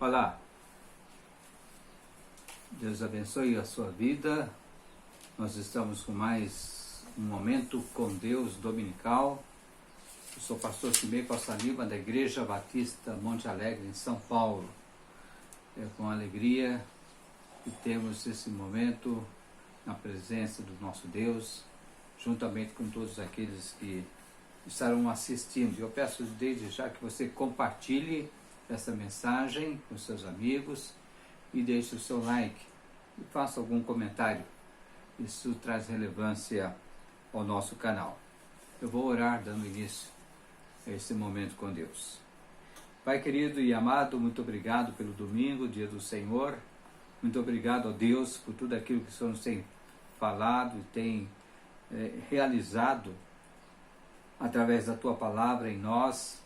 Olá, Deus abençoe a sua vida. Nós estamos com mais um momento com Deus dominical. Eu sou o pastor Cimei Costa Lima, da Igreja Batista Monte Alegre, em São Paulo. É com alegria que temos esse momento na presença do nosso Deus, juntamente com todos aqueles que estarão assistindo. Eu peço desde já que você compartilhe essa mensagem com seus amigos e deixe o seu like e faça algum comentário. Isso traz relevância ao nosso canal. Eu vou orar dando início a esse momento com Deus. Pai querido e amado, muito obrigado pelo domingo, dia do Senhor. Muito obrigado a Deus por tudo aquilo que o Senhor nos tem falado e tem realizado através da Tua palavra em nós,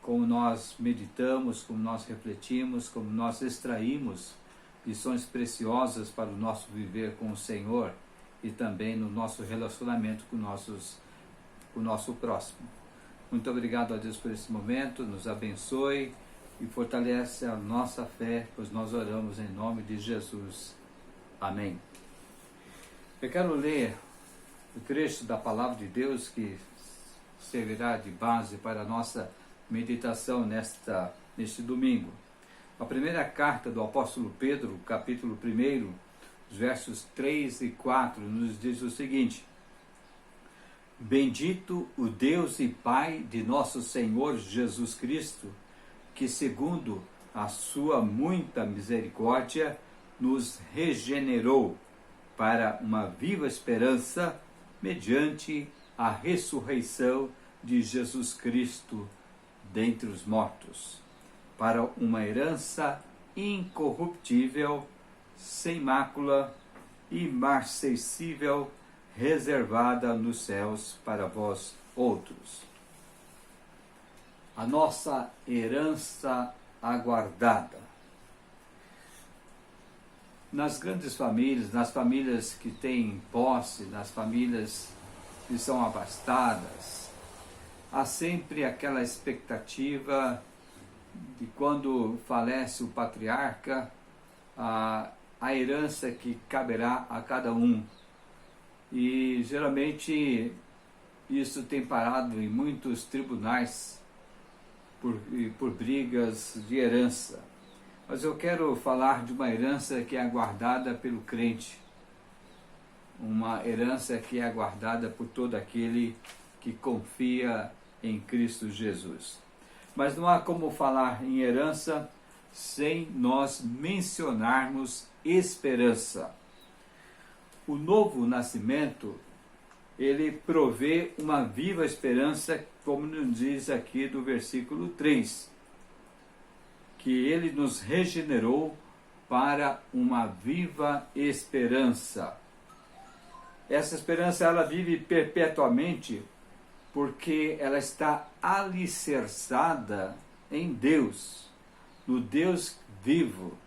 como nós meditamos, como nós refletimos, como nós extraímos lições preciosas para o nosso viver com o Senhor e também no nosso relacionamento com o nosso próximo. Muito obrigado a Deus por esse momento, nos abençoe e fortalece a nossa fé, pois nós oramos em nome de Jesus. Amém. Eu quero ler o trecho da palavra de Deus que servirá de base para a nossa meditação neste domingo. A primeira carta do apóstolo Pedro, capítulo 1, os versos 3 e 4, nos diz o seguinte: Bendito o Deus e Pai de nosso Senhor Jesus Cristo, que segundo a sua muita misericórdia nos regenerou para uma viva esperança mediante a ressurreição de Jesus Cristo dentre os mortos, para uma herança incorruptível, sem mácula, imarcessível, reservada nos céus para vós outros. A nossa herança aguardada. Nas grandes famílias, nas famílias que têm posse, nas famílias que são abastadas, há sempre aquela expectativa de quando falece o patriarca, a herança que caberá a cada um. E geralmente isso tem parado em muitos tribunais por brigas de herança. Mas eu quero falar de uma herança que é aguardada pelo crente, uma herança que é aguardada por todo aquele que confia em Cristo Jesus. Mas não há como falar em herança sem nós mencionarmos esperança. O novo nascimento, ele provê uma viva esperança, como nos diz aqui do versículo 3, que ele nos regenerou para uma viva esperança. Essa esperança, ela vive perpetuamente porque ela está alicerçada em Deus, no Deus vivo,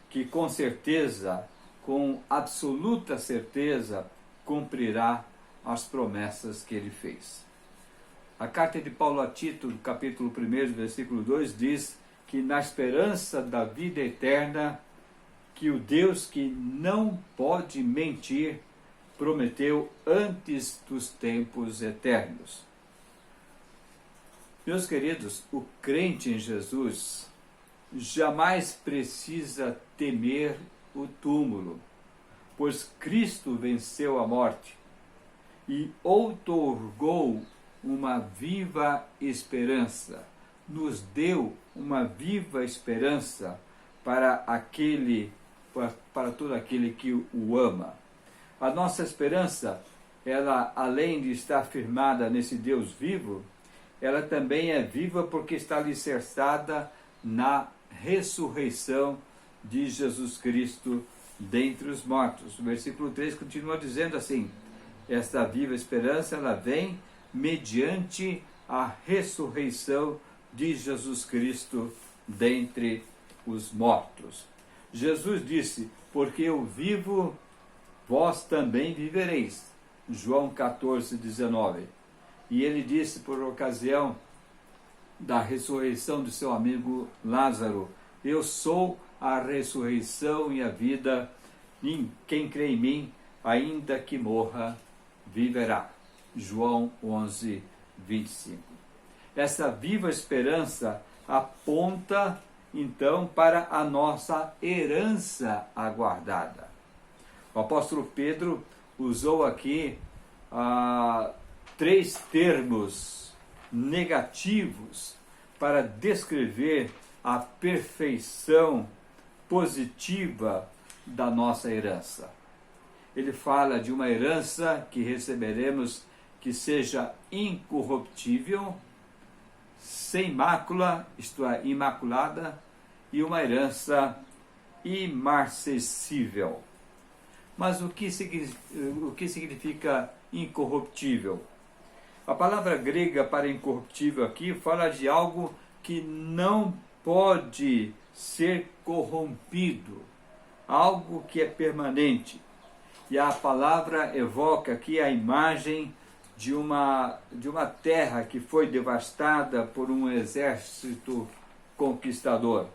que com certeza, com absoluta certeza, cumprirá as promessas que ele fez. A carta de Paulo a Tito, capítulo 1, versículo 2, diz que na esperança da vida eterna, que o Deus que não pode mentir, prometeu antes dos tempos eternos. Meus queridos, o crente em Jesus jamais precisa temer o túmulo, pois Cristo venceu a morte e outorgou uma viva esperança, nos deu uma viva esperança para todo aquele que o ama. A nossa esperança, ela, além de estar firmada nesse Deus vivo, ela também é viva porque está alicerçada na ressurreição de Jesus Cristo dentre os mortos. O versículo 3 continua dizendo assim: esta viva esperança, ela vem mediante a ressurreição de Jesus Cristo dentre os mortos. Jesus disse: porque eu vivo, vós também vivereis. João 14, 19. E ele disse por ocasião da ressurreição de seu amigo Lázaro, eu sou a ressurreição e a vida. Quem crê em mim, ainda que morra, viverá. João 11, 25. Essa viva esperança aponta, então, para a nossa herança aguardada. O apóstolo Pedro usou aqui 3 termos negativos para descrever a perfeição positiva da nossa herança. Ele fala de uma herança que receberemos que seja incorruptível, sem mácula, isto é, imaculada, e uma herança imarcessível. Mas o que significa incorruptível? A palavra grega para incorruptível aqui fala de algo que não pode ser corrompido, algo que é permanente. E a palavra evoca aqui a imagem de uma terra que foi devastada por um exército conquistador.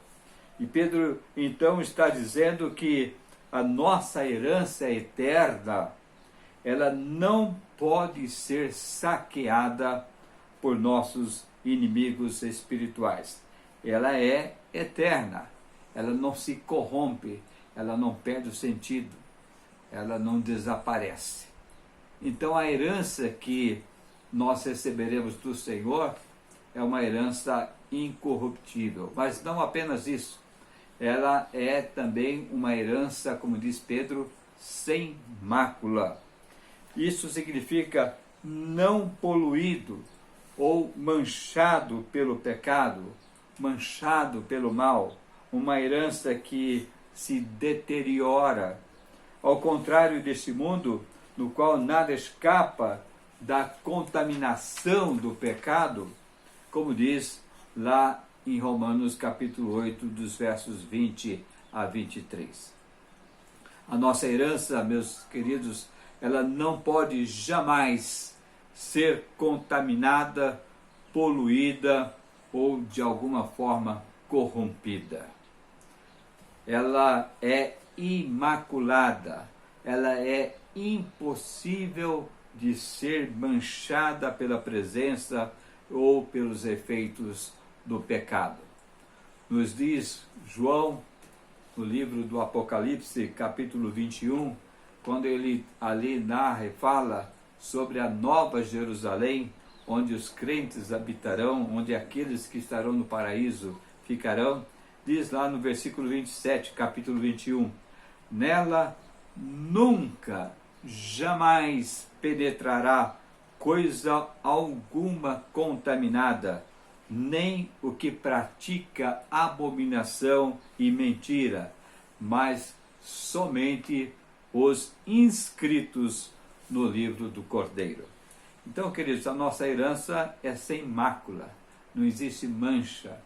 E Pedro então está dizendo que a nossa herança eterna, ela não pode ser saqueada por nossos inimigos espirituais. Ela é eterna, ela não se corrompe, ela não perde o sentido, ela não desaparece. Então a herança que nós receberemos do Senhor é uma herança incorruptível. Mas não apenas isso, ela é também uma herança, como diz Pedro, sem mácula. Isso significa não poluído ou manchado pelo pecado, manchado pelo mal, uma herança que se deteriora. Ao contrário deste mundo, no qual nada escapa da contaminação do pecado, como diz lá em Romanos capítulo 8, dos versos 20 a 23. A nossa herança, meus queridos, ela não pode jamais ser contaminada, poluída ou de alguma forma corrompida. Ela é imaculada, ela é impossível de ser manchada pela presença ou pelos efeitos do pecado. Nos diz João, no livro do Apocalipse, capítulo 21, quando ele ali narra e fala sobre a nova Jerusalém, onde os crentes habitarão, onde aqueles que estarão no paraíso ficarão, diz lá no versículo 27, capítulo 21, nela nunca, jamais penetrará coisa alguma contaminada, nem o que pratica abominação e mentira, mas somente os inscritos no livro do Cordeiro. Então, queridos, a nossa herança é sem mácula, não existe mancha,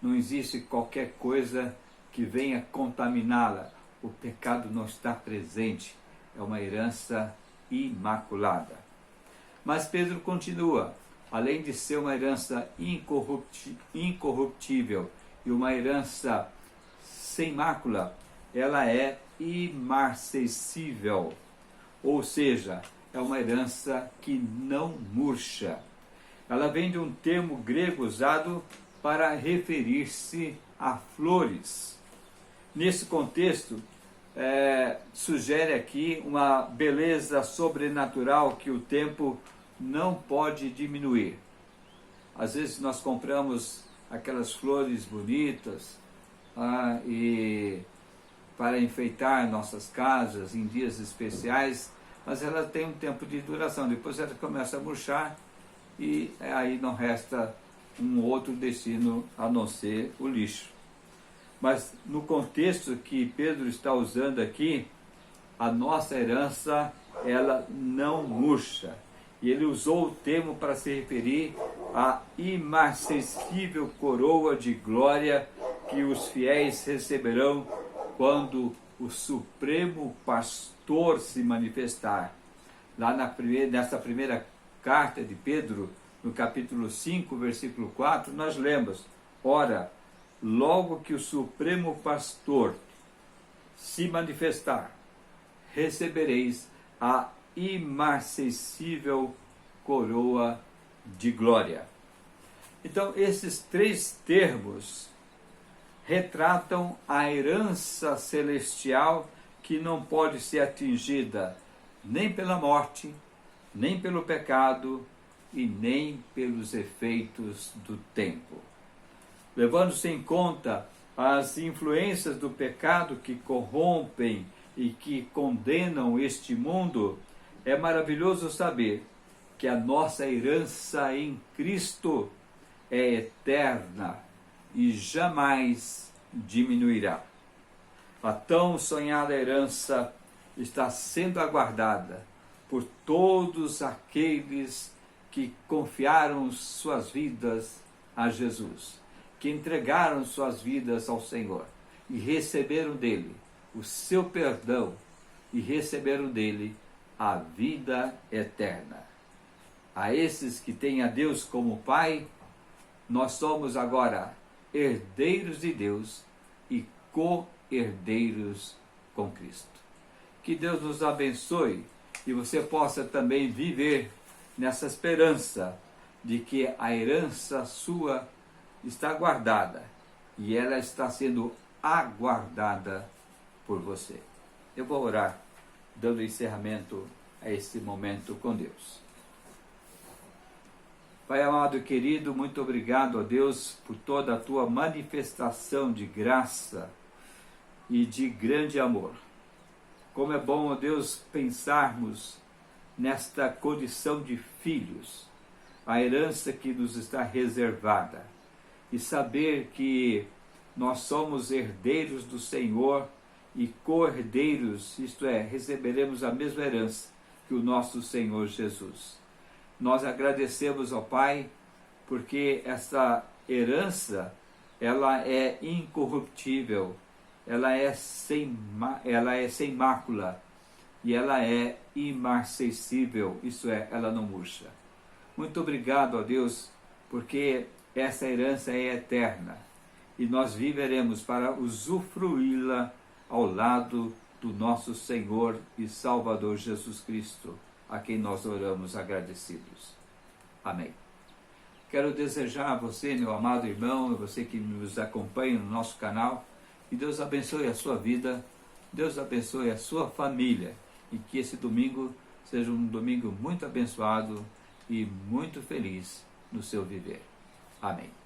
não existe qualquer coisa que venha contaminá-la. O pecado não está presente, é uma herança imaculada. Mas Pedro continua, além de ser uma herança incorruptível e uma herança sem mácula, ela é imarcessível, ou seja, é uma herança que não murcha. Ela vem de um termo grego usado para referir-se a flores. Nesse contexto, sugere aqui uma beleza sobrenatural que o tempo não pode diminuir. Às vezes nós compramos aquelas flores bonitas e para enfeitar nossas casas em dias especiais, mas ela tem um tempo de duração, depois ela começa a murchar e aí não resta um outro destino a não ser o lixo. Mas no contexto que Pedro está usando aqui, a nossa herança, ela não murcha. E ele usou o termo para se referir à imarcessível coroa de glória que os fiéis receberão quando o Supremo Pastor se manifestar. Lá nessa primeira carta de Pedro, no capítulo 5, versículo 4, nós lemos: ora, logo que o Supremo Pastor se manifestar, recebereis a imarcessível coroa de glória. Então, esses três termos retratam a herança celestial que não pode ser atingida nem pela morte, nem pelo pecado e nem pelos efeitos do tempo. Levando-se em conta as influências do pecado que corrompem e que condenam este mundo, é maravilhoso saber que a nossa herança em Cristo é eterna e jamais diminuirá. A tão sonhada herança está sendo aguardada por todos aqueles que confiaram suas vidas a Jesus, que entregaram suas vidas ao Senhor e receberam dele o seu perdão e receberam dele a vida eterna. A esses que têm a Deus como Pai, nós somos agora herdeiros de Deus e co-herdeiros com Cristo. Que Deus nos abençoe e você possa também viver nessa esperança de que a herança sua está guardada e ela está sendo aguardada por você. Eu vou orar, dando encerramento a esse momento com Deus. Pai amado e querido, muito obrigado a Deus por toda a tua manifestação de graça e de grande amor. Como é bom, ó Deus, pensarmos nesta condição de filhos, a herança que nos está reservada, e saber que nós somos herdeiros do Senhor e co-herdeiros, isto é, receberemos a mesma herança que o nosso Senhor Jesus. Nós agradecemos ao Pai, porque essa herança, ela é incorruptível, ela é sem mácula e ela é imarcessível, isso é, ela não murcha. Muito obrigado a Deus, porque essa herança é eterna e nós viveremos para usufruí-la ao lado do nosso Senhor e Salvador Jesus Cristo, a quem nós oramos agradecidos. Amém. Quero desejar a você, meu amado irmão, e você que nos acompanha no nosso canal, que Deus abençoe a sua vida, Deus abençoe a sua família, e que esse domingo seja um domingo muito abençoado e muito feliz no seu viver. Amém.